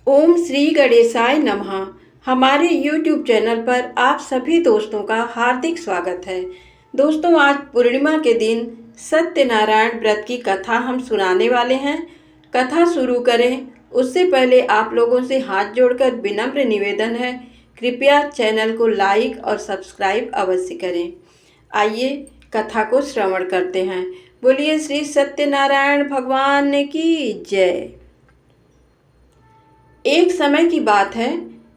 ओम श्री गणेशाय नमः। हमारे YouTube चैनल पर आप सभी दोस्तों का हार्दिक स्वागत है। दोस्तों, आज पूर्णिमा के दिन सत्यनारायण व्रत की कथा हम सुनाने वाले हैं। कथा शुरू करें उससे पहले आप लोगों से हाथ जोड़कर विनम्र निवेदन है, कृपया चैनल को लाइक और सब्सक्राइब अवश्य करें। आइए कथा को श्रवण करते हैं। बोलिए श्री सत्यनारायण भगवान की जय। एक समय की बात है,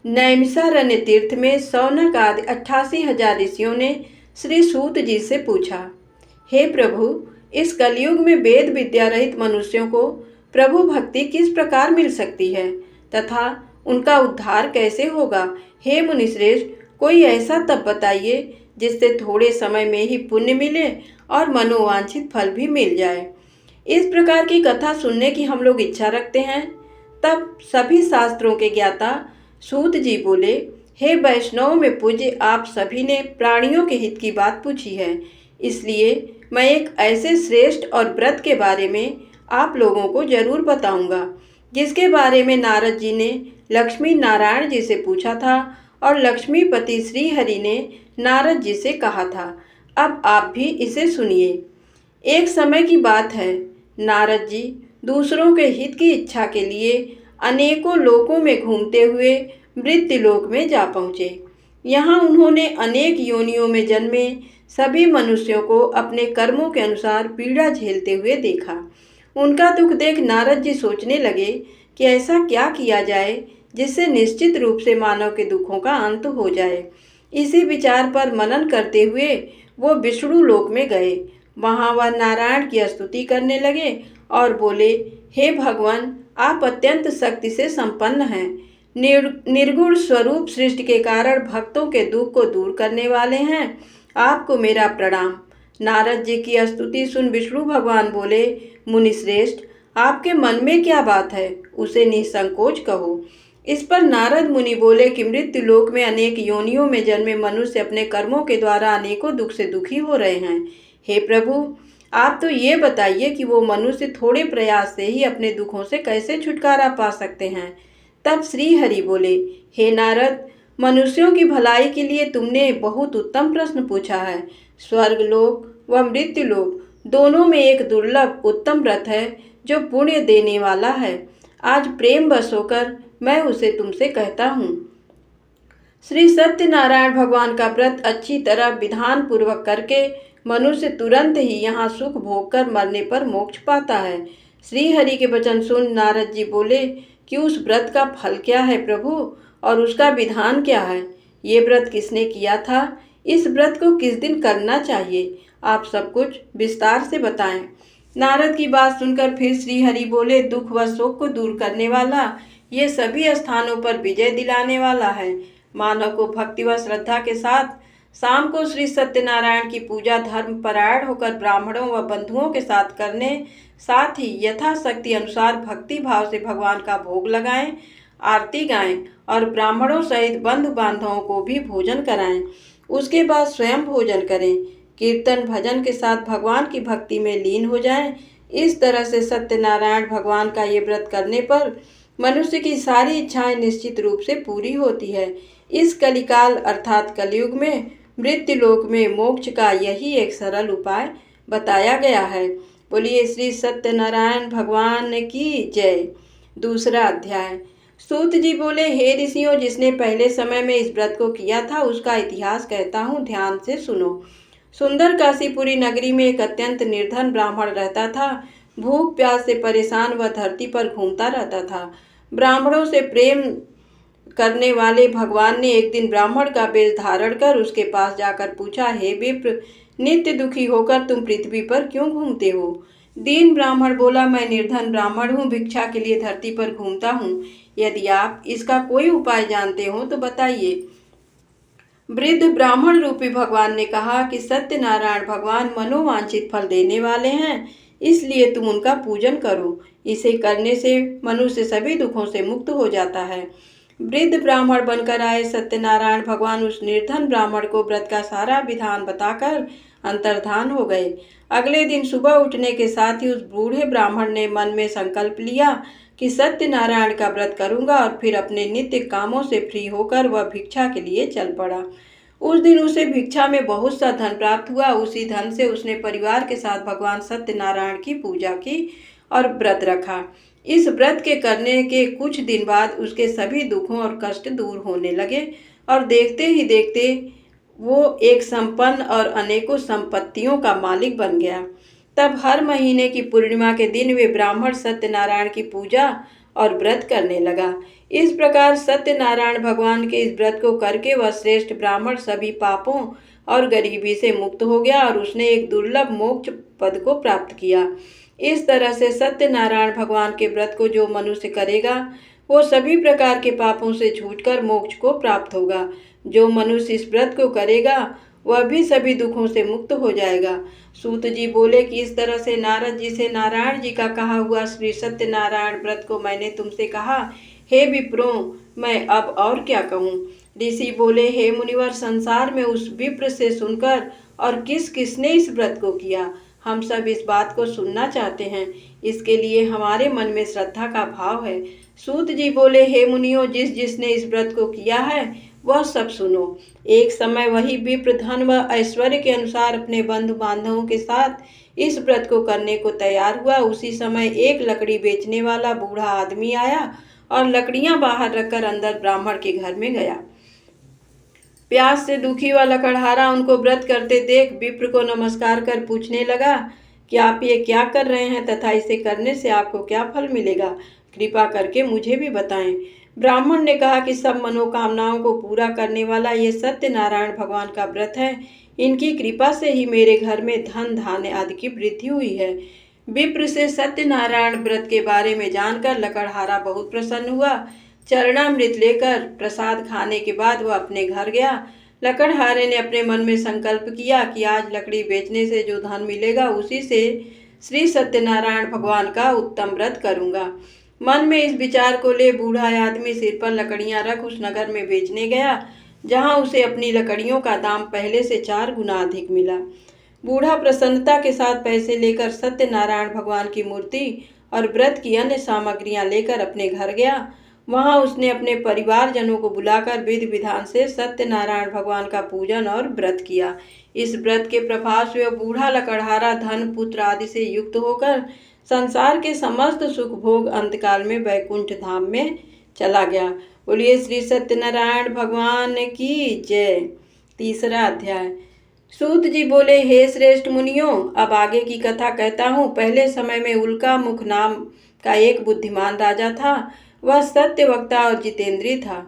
नैमिषारण्य तीर्थ में शौनक आदि 88,000 ऋषियों ने श्री सूत जी से पूछा, हे प्रभु, इस कलयुग में वेद विद्या रहित मनुष्यों को प्रभु भक्ति किस प्रकार मिल सकती है तथा उनका उद्धार कैसे होगा। हे मुनिश्रेष्ठ, कोई ऐसा तप बताइए जिससे थोड़े समय में ही पुण्य मिले और मनोवांछित फल भी मिल जाए। इस प्रकार की कथा सुनने की हम लोग इच्छा रखते हैं। तब सभी शास्त्रों के ज्ञाता सूत जी बोले, हे वैष्णव में पूज्य, आप सभी ने प्राणियों के हित की बात पूछी है, इसलिए मैं एक ऐसे श्रेष्ठ और व्रत के बारे में आप लोगों को जरूर बताऊंगा जिसके बारे में नारद जी ने लक्ष्मी नारायण जी से पूछा था और लक्ष्मीपति श्री हरि ने नारद जी से कहा था। अब आप भी इसे सुनिए। एक समय की बात है, नारद जी दूसरों के हित की इच्छा के लिए अनेकों लोकों में घूमते हुए मृत्युलोक में जा पहुँचे। यहाँ उन्होंने अनेक योनियों में जन्मे सभी मनुष्यों को अपने कर्मों के अनुसार पीड़ा झेलते हुए देखा। उनका दुख देख नारद जी सोचने लगे कि ऐसा क्या किया जाए जिससे निश्चित रूप से मानव के दुखों का अंत हो जाए। इसी विचार पर मनन करते हुए वो विष्णु लोक में गए। वहाँ वह नारायण की स्तुति करने लगे और बोले, हे भगवान, आप अत्यंत शक्ति से संपन्न हैं, निर्गुण स्वरूप सृष्टि के कारण भक्तों के दुख को दूर करने वाले हैं, आपको मेरा प्रणाम। नारद जी की स्तुति सुन विष्णु भगवान बोले, मुनिश्रेष्ठ, आपके मन में क्या बात है, उसे निसंकोच कहो। इस पर नारद मुनि बोले कि मृत्यु लोक में अनेक योनियों में जन्मे मनुष्य अपने कर्मों के द्वारा अनेकों दुख से दुखी हो रहे हैं। हे प्रभु, आप तो ये बताइए कि वो मनुष्य थोड़े प्रयास से ही अपने दुखों से कैसे छुटकारा पा सकते हैं। तब श्री हरि बोले, हे नारद, मनुष्यों की भलाई के लिए तुमने बहुत उत्तम प्रश्न पूछा है। स्वर्ग लोक व मृत्यु लोक दोनों में एक दुर्लभ उत्तम व्रत है जो पुण्य देने वाला है। आज प्रेम बस होकर मैं उसे तुमसे कहता हूँ। श्री सत्यनारायण भगवान का व्रत अच्छी तरह विधान पूर्वक करके मनुष्य तुरंत ही यहाँ सुख भोग कर मरने पर मोक्ष पाता है। श्री हरि के वचन सुन नारद जी बोले कि उस व्रत का फल क्या है प्रभु, और उसका विधान क्या है। ये व्रत किसने किया था, इस व्रत को किस दिन करना चाहिए, आप सब कुछ विस्तार से बताएं। नारद की बात सुनकर फिर श्री हरि बोले, दुख व शोक को दूर करने वाला, ये सभी स्थानों पर विजय दिलाने वाला है। मानव को भक्ति व श्रद्धा के साथ शाम को श्री सत्यनारायण की पूजा धर्म परायण होकर ब्राह्मणों व बंधुओं के साथ करने, साथ ही यथाशक्ति अनुसार भक्ति भाव से भगवान का भोग लगाएं, आरती गाएं और ब्राह्मणों सहित बंधु बांधवों को भी भोजन कराएं। उसके बाद स्वयं भोजन करें, कीर्तन भजन के साथ भगवान की भक्ति में लीन हो जाएं। इस तरह से सत्यनारायण भगवान का ये व्रत करने पर मनुष्य की सारी इच्छाएं निश्चित रूप से पूरी होती है। इस कलिकाल अर्थात कलयुग में मृत्यु लोक में मोक्ष का यही एक सरल उपाय बताया गया है। बोलिए श्री सत्यनारायण भगवान की जय। दूसरा अध्याय। सूत जी बोले, हे ऋषियों, जिसने पहले समय में इस व्रत को किया था उसका इतिहास कहता हूँ, ध्यान से सुनो। सुंदर काशीपुरी नगरी में एक अत्यंत निर्धन ब्राह्मण रहता था। भूख प्यास से परेशान वह धरती पर घूमता रहता था। ब्राह्मणों से प्रेम करने वाले भगवान ने एक दिन ब्राह्मण का वेश धारण कर उसके पास जाकर पूछा, हे विप्र, नित्य दुखी होकर तुम पृथ्वी पर क्यों घूमते हो। दीन ब्राह्मण बोला, मैं निर्धन ब्राह्मण हूँ, भिक्षा के लिए धरती पर घूमता हूँ। यदि आप इसका कोई उपाय जानते हो तो बताइए। वृद्ध ब्राह्मण रूपी भगवान ने कहा कि सत्यनारायण भगवान मनोवांछित फल देने वाले हैं, इसलिए तुम उनका पूजन करो। इसे करने से मनुष्य सभी दुखों से मुक्त हो जाता है। वृद्ध ब्राह्मण बनकर आए सत्यनारायण भगवान उस निर्धन ब्राह्मण को व्रत का सारा विधान बताकर अंतर्धान हो गए। अगले दिन सुबह उठने के साथ ही उस बूढ़े ब्राह्मण ने मन में संकल्प लिया कि सत्यनारायण का व्रत करूंगा और फिर अपने नित्य कामों से फ्री होकर वह भिक्षा के लिए चल पड़ा। उस दिन उसे भिक्षा में बहुत सा धन प्राप्त हुआ। उसी धन से उसने परिवार के साथ भगवान सत्यनारायण की पूजा की और व्रत रखा। इस व्रत के करने के कुछ दिन बाद उसके सभी दुखों और कष्ट दूर होने लगे और देखते ही देखते वो एक संपन्न और अनेकों संपत्तियों का मालिक बन गया। तब हर महीने की पूर्णिमा के दिन वे ब्राह्मण सत्यनारायण की पूजा और व्रत करने लगा। इस प्रकार सत्यनारायण भगवान के इस व्रत को करके वह श्रेष्ठ ब्राह्मण सभी पापों और गरीबी से मुक्त हो गया और उसने एक दुर्लभ मोक्ष पद को प्राप्त किया। इस तरह से सत्यनारायण भगवान के व्रत को जो मनुष्य करेगा वो सभी प्रकार के पापों से छूटकर मोक्ष को प्राप्त होगा। जो मनुष्य इस व्रत को करेगा वह भी सभी दुखों से मुक्त हो जाएगा। सूत जी बोले कि इस तरह से नारद जी से नारायण जी का कहा हुआ श्री सत्यनारायण व्रत को मैंने तुमसे कहा। हे विप्रों, मैं अब और क्या कहूँ। ऋषि बोले, हे मुनिवर, संसार में उस विप्र से सुनकर और किस किसने इस व्रत को किया, हम सब इस बात को सुनना चाहते हैं। इसके लिए हमारे मन में श्रद्धा का भाव है। सूत जी बोले, हे मुनियों, जिस जिसने इस व्रत को किया है वह सब सुनो। एक समय वही विप्र धन व ऐश्वर्य के अनुसार अपने बंधु बांधवों के साथ इस व्रत को करने को तैयार हुआ। उसी समय एक लकड़ी बेचने वाला बूढ़ा आदमी आया और लकड़ियां बाहर रखकर अंदर ब्राह्मण के घर में गया। प्यास से दुखी हुआ लकड़हारा उनको व्रत करते देख विप्र को नमस्कार कर पूछने लगा कि आप ये क्या कर रहे हैं तथा इसे करने से आपको क्या फल मिलेगा, कृपा करके मुझे भी बताएं। ब्राह्मण ने कहा कि सब मनोकामनाओं को पूरा करने वाला ये सत्यनारायण भगवान का व्रत है। इनकी कृपा से ही मेरे घर में धन धान्य आदि की वृद्धि हुई है। विप्र से सत्यनारायण व्रत के बारे में जानकर लकड़हारा बहुत प्रसन्न हुआ। चरणामृत लेकर प्रसाद खाने के बाद वह अपने घर गया। लकड़हारे ने अपने मन में संकल्प किया कि आज लकड़ी बेचने से जो धन मिलेगा उसी से श्री सत्यनारायण भगवान का उत्तम व्रत करूंगा। मन में इस विचार को ले बूढ़ा आदमी सिर पर लकड़ियां रख उस नगर में बेचने गया जहां उसे अपनी लकड़ियों का दाम पहले से 4 गुना अधिक मिला। बूढ़ा प्रसन्नता के साथ पैसे लेकर सत्यनारायण भगवान की मूर्ति और व्रत की अन्य सामग्रियां लेकर अपने घर गया। वहां उसने अपने परिवारजनों को बुलाकर विधि विधान से सत्यनारायण भगवान का पूजन और व्रत किया। इस व्रत के प्रभाव से बूढ़ा लकड़हारा धन पुत्र आदि से युक्त होकर संसार के समस्त सुख भोग अंतकाल में वैकुंठ धाम में चला गया। बोलिए श्री सत्यनारायण भगवान की जय। 3रा अध्याय। सूत जी बोले, हे श्रेष्ठ मुनियों, अब आगे की कथा कहता हूँ। पहले समय में उल्का मुख नाम का एक बुद्धिमान राजा था। वह सत्य वक्ता और जितेंद्रिय था।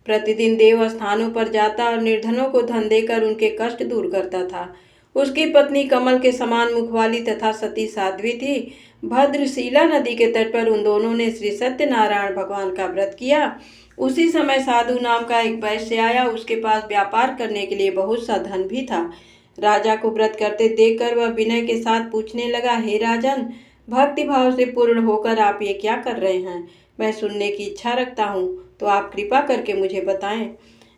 प्रतिदिन देव स्थानों पर जाता और निर्धनों को धन देकर उनके कष्ट दूर करता था। उसकी पत्नी कमल के समान मुख वाली तथा सती साध्वी थी। भद्रशिला नदी के तट पर उन दोनों ने श्री सत्यनारायण भगवान का व्रत किया। उसी समय साधु नाम का एक वैश्य आया। उसके पास व्यापार करने के लिए बहुत सा धन भी था। राजा को व्रत करते देखकर वह विनय के साथ पूछने लगा, हे राजन, भक्ति भाव से पूर्ण होकर आप ये क्या कर रहे हैं? मैं सुनने की इच्छा रखता हूँ, तो आप कृपा करके मुझे बताएं।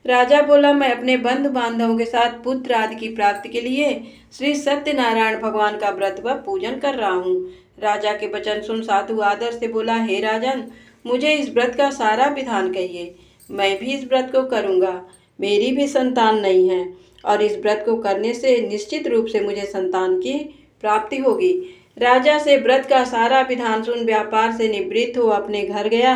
राजा बोला, मैं अपने बंधु बांधवों के साथ पुत्र आदि की प्राप्ति के लिए श्री सत्यनारायण भगवान का व्रत व पूजन कर रहा हूँ। राजा के वचन सुन साधु आदर से बोला, हे राजन, मुझे इस व्रत का सारा विधान कहिए। मैं भी इस व्रत को करूँगा। मेरी भी संतान नहीं है और इस व्रत को करने से निश्चित रूप से मुझे संतान की प्राप्ति होगी। राजा से व्रत का सारा विधान सुन व्यापार से निवृत्त हो अपने घर गया।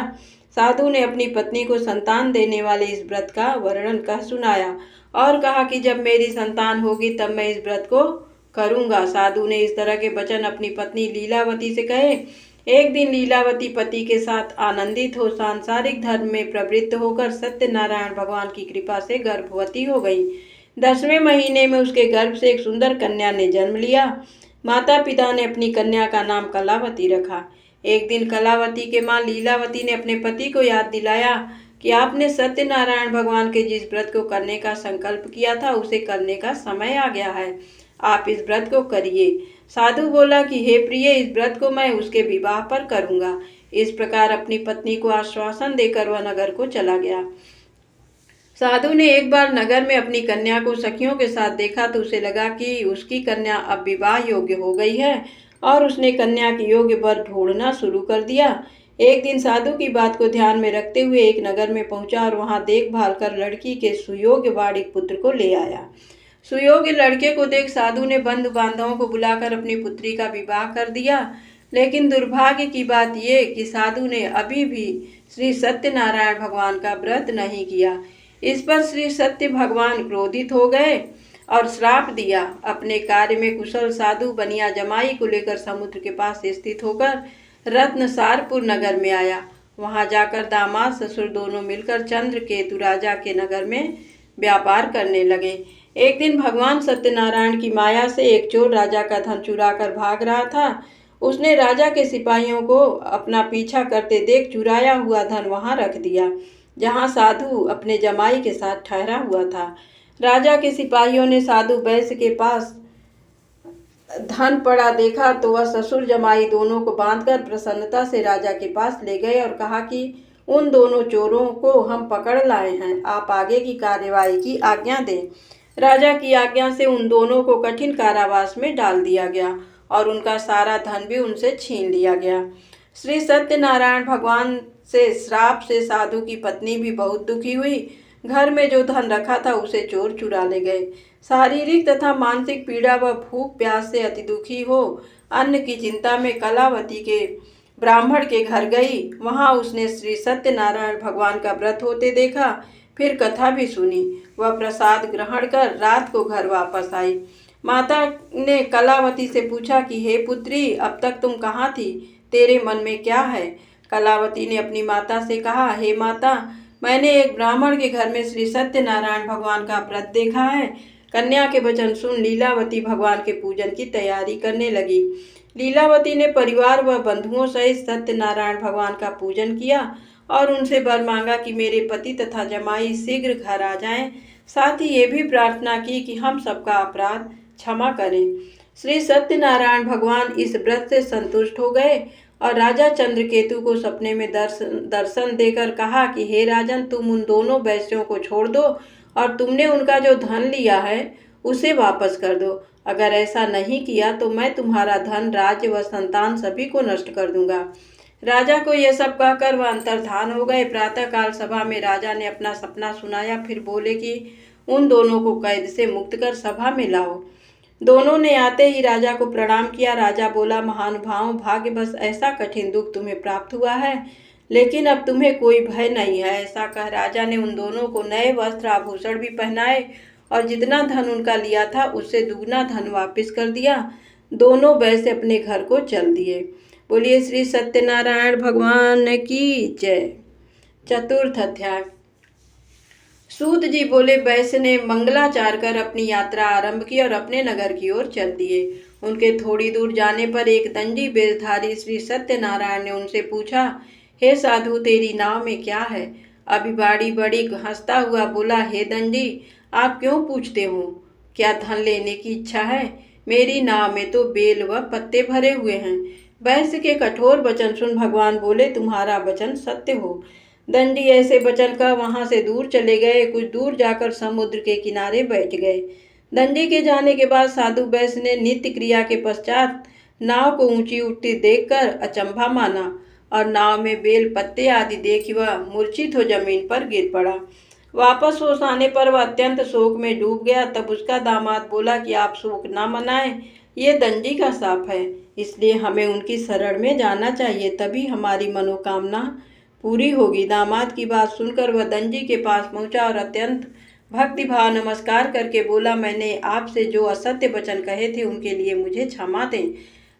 साधु ने अपनी पत्नी को संतान देने वाले इस व्रत का वर्णन कह सुनाया और कहा कि जब मेरी संतान होगी तब मैं इस व्रत को करूंगा। साधु ने इस तरह के वचन अपनी पत्नी लीलावती से कहे। एक दिन लीलावती पति के साथ आनंदित हो सांसारिक धर्म में प्रवृत्त होकर सत्यनारायण भगवान की कृपा से गर्भवती हो गई। 10वें महीने में उसके गर्भ से एक सुंदर कन्या ने जन्म लिया। माता पिता ने अपनी कन्या का नाम कलावती रखा। एक दिन कलावती के माँ लीलावती ने अपने पति को याद दिलाया कि आपने सत्यनारायण भगवान के जिस व्रत को करने का संकल्प किया था उसे करने का समय आ गया है। आप इस व्रत को करिए। साधु बोला कि हे प्रिय, इस व्रत को मैं उसके विवाह पर करूंगा। इस प्रकार अपनी पत्नी को आश्वासन देकर वह नगर को चला गया। साधु ने एक बार नगर में अपनी कन्या को सखियों के साथ देखा तो उसे लगा कि उसकी कन्या अब विवाह योग्य हो गई है और उसने कन्या की योग्य वर ढूंढना शुरू कर दिया। एक दिन साधु की बात को ध्यान में रखते हुए एक नगर में पहुंचा और वहां देखभाल कर लड़की के सुयोग्य वाड़िक पुत्र को ले आया। सुयोग्य लड़के को देख साधु ने बंधु बांधवों को बुलाकर अपनी पुत्री का विवाह कर दिया। लेकिन दुर्भाग्य की बात ये कि साधु ने अभी भी श्री सत्यनारायण भगवान का व्रत नहीं किया। इस पर श्री सत्य भगवान क्रोधित हो गए और श्राप दिया। अपने कार्य में कुशल साधु बनिया जमाई को लेकर समुद्र के पास स्थित होकर रत्नसारपुर नगर में आया। वहां जाकर दामाद ससुर दोनों मिलकर चंद्रकेतु राजा के नगर में व्यापार करने लगे। एक दिन भगवान सत्यनारायण की माया से एक चोर राजा का धन चुरा कर भाग रहा था। उसने राजा के सिपाहियों को अपना पीछा करते देख चुराया हुआ धन वहां रख दिया जहां साधु अपने जमाई के साथ ठहरा हुआ था। राजा के सिपाहियों ने साधु वैश्य के पास धन पड़ा देखा तो वह ससुर जमाई दोनों को बांधकर प्रसन्नता से राजा के पास ले गए और कहा कि उन दोनों चोरों को हम पकड़ लाए हैं, आप आगे की कार्यवाही की आज्ञा दें। राजा की आज्ञा से उन दोनों को कठिन कारावास में डाल दिया गया और उनका सारा धन भी उनसे छीन लिया गया। श्री सत्यनारायण भगवान से श्राप से साधु की पत्नी भी बहुत दुखी हुई। घर में जो धन रखा था उसे चोर चुरा ले गए। शारीरिक तथा मानसिक पीड़ा व भूख प्यास से अति दुखी हो अन्न की चिंता में कलावती के ब्राह्मण के घर गई। वहां उसने श्री सत्यनारायण भगवान का व्रत होते देखा, फिर कथा भी सुनी। वह प्रसाद ग्रहण कर रात को घर वापस आई। माता ने कलावती से पूछा कि हे पुत्री, अब तक तुम कहाँ थी, तेरे मन में क्या है? कलावती ने अपनी माता से कहा, हे माता, मैंने एक ब्राह्मण के घर में श्री सत्यनारायण भगवान का व्रत देखा है। कन्या के वचन सुन लीलावती भगवान के पूजन की तैयारी करने लगी। लीलावती ने परिवार व बंधुओं सहित सत्यनारायण भगवान का पूजन किया और उनसे वर मांगा कि मेरे पति तथा जमाई शीघ्र घर आ जाएं। साथ ही ये भी प्रार्थना की कि हम सबका अपराध क्षमा करें। श्री सत्यनारायण भगवान इस व्रत से संतुष्ट हो गए और राजा चंद्रकेतु को सपने में दर्शन देकर कहा कि हे राजन, तुम उन दोनों वैश्यों को छोड़ दो और तुमने उनका जो धन लिया है उसे वापस कर दो। अगर ऐसा नहीं किया तो मैं तुम्हारा धन, राज्य व संतान सभी को नष्ट कर दूंगा। राजा को यह सब कहकर वह अंतर्धान हो गए। प्रातःकाल सभा में राजा ने अपना सपना सुनाया। फिर बोले कि उन दोनों को कैद से मुक्त कर सभा में लाओ। दोनों ने आते ही राजा को प्रणाम किया। राजा बोला, महानुभाव, भाग्यवश ऐसा कठिन दुख तुम्हें प्राप्त हुआ है, लेकिन अब तुम्हें कोई भय नहीं है। ऐसा कह राजा ने उन दोनों को नए वस्त्र आभूषण भी पहनाए और जितना धन उनका लिया था उससे दुगना धन वापस कर दिया। दोनों वैसे अपने घर को चल दिए। बोलिए श्री सत्यनारायण भगवान की जय। चतुर्थ अध्याय। सूत जी बोले, वैश्य ने मंगलाचार कर अपनी यात्रा आरंभ की और अपने नगर की ओर चल दिए। उनके थोड़ी दूर जाने पर एक दंडी वेशधारी श्री सत्यनारायण ने उनसे पूछा, हे साधु, तेरी नाव में क्या है? अभिवाड़ी बड़ी हंसता हुआ बोला, हे दंडी, आप क्यों पूछते हो? क्या धन लेने की इच्छा है? मेरी नाव में तो बेल व पत्ते भरे हुए हैं। वैश्य के कठोर वचन सुन भगवान बोले, तुम्हारा वचन सत्य हो। दंडी ऐसे वचन कह वहां से दूर चले गए। कुछ दूर जाकर समुद्र के किनारे बैठ गए। दंडी के जाने के बाद साधु वैश्य ने नित्य क्रिया के पश्चात नाव को ऊंची उठती देखकर अचंभा माना और नाव में बेल पत्ते आदि देख वह मूर्छित हो जमीन पर गिर पड़ा। वापस होश आने पर वह अत्यंत शोक में डूब गया। तब उसका दामाद बोला कि आप शोक न मनाएं, ये दंडी का शाप है, इसलिए हमें उनकी शरण में जाना चाहिए, तभी हमारी मनोकामना पूरी होगी। दामाद की बात सुनकर वह दंडी के पास पहुंचा और अत्यंत भक्तिभाव नमस्कार करके बोला, मैंने आपसे जो असत्य वचन कहे थे उनके लिए मुझे क्षमा दें।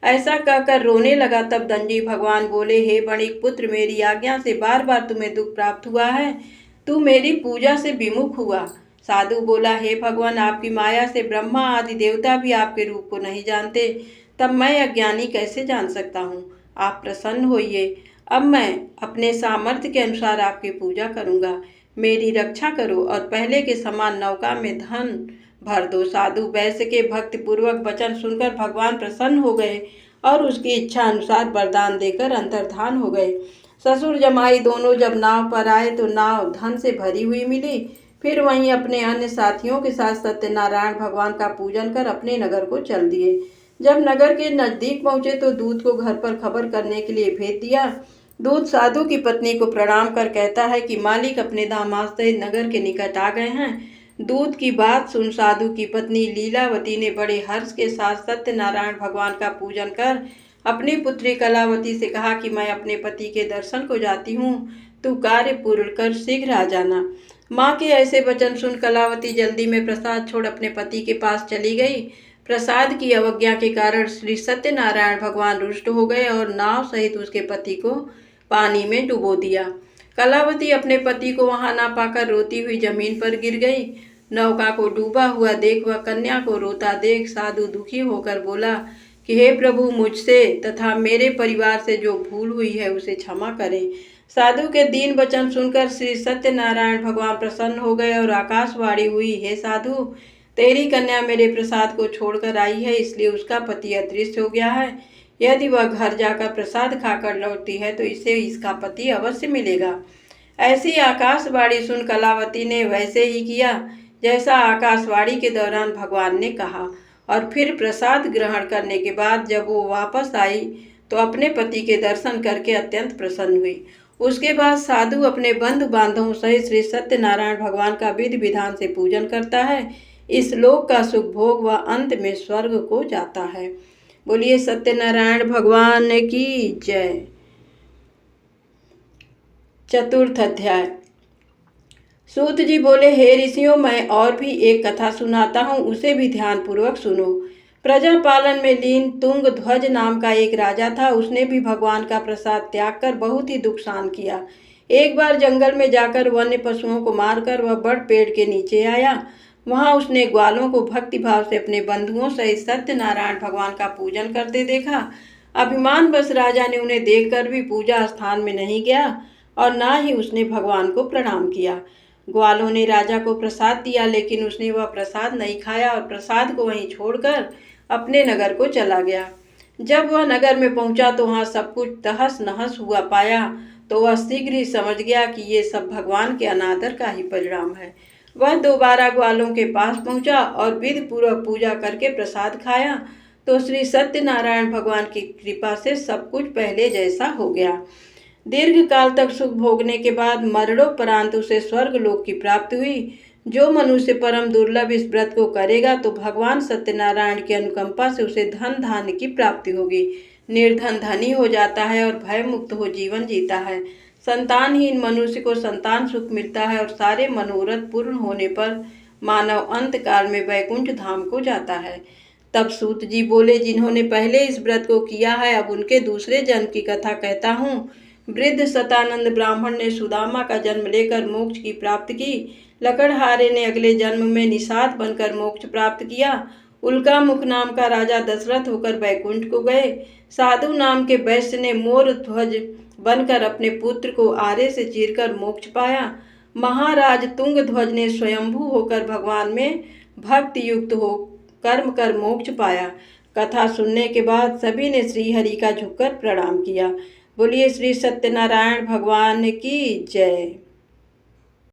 ऐसा कहकर रोने लगा। तब दंडी भगवान बोले, हे बणिक पुत्र, मेरी आज्ञा से बार बार तुम्हें दुख प्राप्त हुआ है, तू मेरी पूजा से विमुख हुआ। साधु बोला, हे भगवान, आपकी माया से ब्रह्मा आदि देवता भी आपके रूप को नहीं जानते, तब मैं अज्ञानी कैसे जान सकता हूँ? आप प्रसन्न होइए। अब मैं अपने सामर्थ्य के अनुसार आपकी पूजा करूँगा। मेरी रक्षा करो और पहले के समान नौका में धन भर दो। साधु वैश्य के भक्तिपूर्वक वचन सुनकर भगवान प्रसन्न हो गए और उसकी इच्छा अनुसार वरदान देकर अंतर्धान हो गए। ससुर जमाई दोनों जब नाव पर आए तो नाव धन से भरी हुई मिली। फिर वहीं अपने अन्य साथियों के साथ सत्यनारायण भगवान का पूजन कर अपने नगर को चल दिए। जब नगर के नजदीक पहुंचे तो दूत को घर पर खबर करने के लिए भेज दिया दूत साधु की पत्नी को प्रणाम कर कहता है कि मालिक अपने दामाद सहित नगर के निकट आ गए हैं। दूत की बात सुन साधु की पत्नी लीलावती ने बड़े हर्ष के साथ सत्यनारायण भगवान का पूजन कर अपनी पुत्री कलावती से कहा कि मैं अपने पति के दर्शन को जाती हूँ, तू कार्य पूर्ण कर शीघ्र आ जाना। माँ के ऐसे वचन सुन कलावती जल्दी में प्रसाद छोड़ अपने पति के पास चली गई। प्रसाद की अवज्ञा के कारण श्री सत्यनारायण भगवान रुष्ट हो गए और नाव सहित उसके पति को पानी में डुबो दिया। कलावती अपने पति को वहां ना पाकर रोती हुई जमीन पर गिर गई। नौका को डूबा हुआ देख वह कन्या को रोता देख साधु दुखी होकर बोला कि हे प्रभु, मुझसे तथा मेरे परिवार से जो भूल हुई है उसे क्षमा करें। साधु के दीन वचन सुनकर श्री सत्यनारायण भगवान प्रसन्न हो गए और आकाशवाणी हुई, हे साधु, तेरी कन्या मेरे प्रसाद को छोड़कर आई है, इसलिए उसका पति अदृश्य हो गया है। यदि वह घर जाकर प्रसाद खाकर लौटती है तो इसे इसका पति अवश्य मिलेगा। ऐसी आकाशवाणी सुन कलावती ने वैसे ही किया जैसा आकाशवाणी के दौरान भगवान ने कहा, और फिर प्रसाद ग्रहण करने के बाद जब वो वापस आई तो अपने पति के दर्शन करके अत्यंत प्रसन्न हुई। उसके बाद साधु अपने बंधु बांधवों सहित श्री सत्यनारायण भगवान का विधि विधान से पूजन करता है। इस लोक का सुख भोग व अंत में स्वर्ग को जाता है। बोलिए सत्यनारायण भगवान की जय। चतुर्थ अध्याय। सूत जी बोले, हे ऋषियों, मैं और भी एक कथा सुनाता हूँ, उसे भी ध्यान पूर्वक सुनो। प्रजा पालन में लीन तुंग ध्वज नाम का एक राजा था। उसने भी भगवान का प्रसाद त्याग कर बहुत ही दुख सहन किया। एक बार जंगल में जाकर वन्य पशुओं को मारकर वह बड़ पेड़ के नीचे आया। वहां उसने ग्वालों को भक्ति भाव से अपने बंधुओं सहित सत्यनारायण भगवान का पूजन करते देखा। अभिमान बस राजा ने उन्हें देखकर भी पूजा स्थान में नहीं गया और ना ही उसने भगवान को प्रणाम किया। ग्वालों ने राजा को प्रसाद दिया, लेकिन उसने वह प्रसाद नहीं खाया और प्रसाद को वहीं छोड़कर अपने नगर को चला गया। जब वह नगर में पहुंचा तो वहां सब कुछ तहस नहस हुआ पाया तो वह शीघ्र ही समझ गया कि ये सब भगवान के अनादर का ही परिणाम है। वह दोबारा ग्वालों के पास पहुंचा और विधि पूर्वक पूजा करके प्रसाद खाया तो श्री सत्यनारायण भगवान की कृपा से सब कुछ पहले जैसा हो गया। दीर्घ काल तक सुख भोगने के बाद मरणोपरांत उसे स्वर्ग लोक की प्राप्ति हुई। जो मनुष्य परम दुर्लभ इस व्रत को करेगा तो भगवान सत्यनारायण की अनुकंपा से उसे धन धान्य की प्राप्ति होगी। निर्धन धनी हो जाता है और भय मुक्त हो जीवन जीता है। संतानहीन मनुष्य को संतान सुख मिलता है और सारे मनोरथ पूर्ण होने पर मानव अंत काल में वैकुंठ धाम को जाता है। तब सूत जी बोले, जिन्होंने पहले इस व्रत को किया है अब उनके दूसरे जन्म की कथा कहता हूँ। वृद्ध सतानंद ब्राह्मण ने सुदामा का जन्म लेकर मोक्ष की प्राप्ति की। लकड़हारे ने अगले जन्म में निषाद बनकर मोक्ष प्राप्त किया। उल्का मुख नाम का राजा दशरथ होकर वैकुंठ को गए। साधु नाम के वैश्य ने मोर ध्वज बनकर अपने पुत्र को आरे से चीरकर मोक्ष पाया। महाराज तुंग ध्वज ने स्वयंभू होकर भगवान में भक्ति युक्त हो कर्म कर मोक्ष पाया। कथा सुनने के बाद सभी ने श्रीहरि का झुककर प्रणाम किया। बोलिए श्री सत्यनारायण भगवान की जय।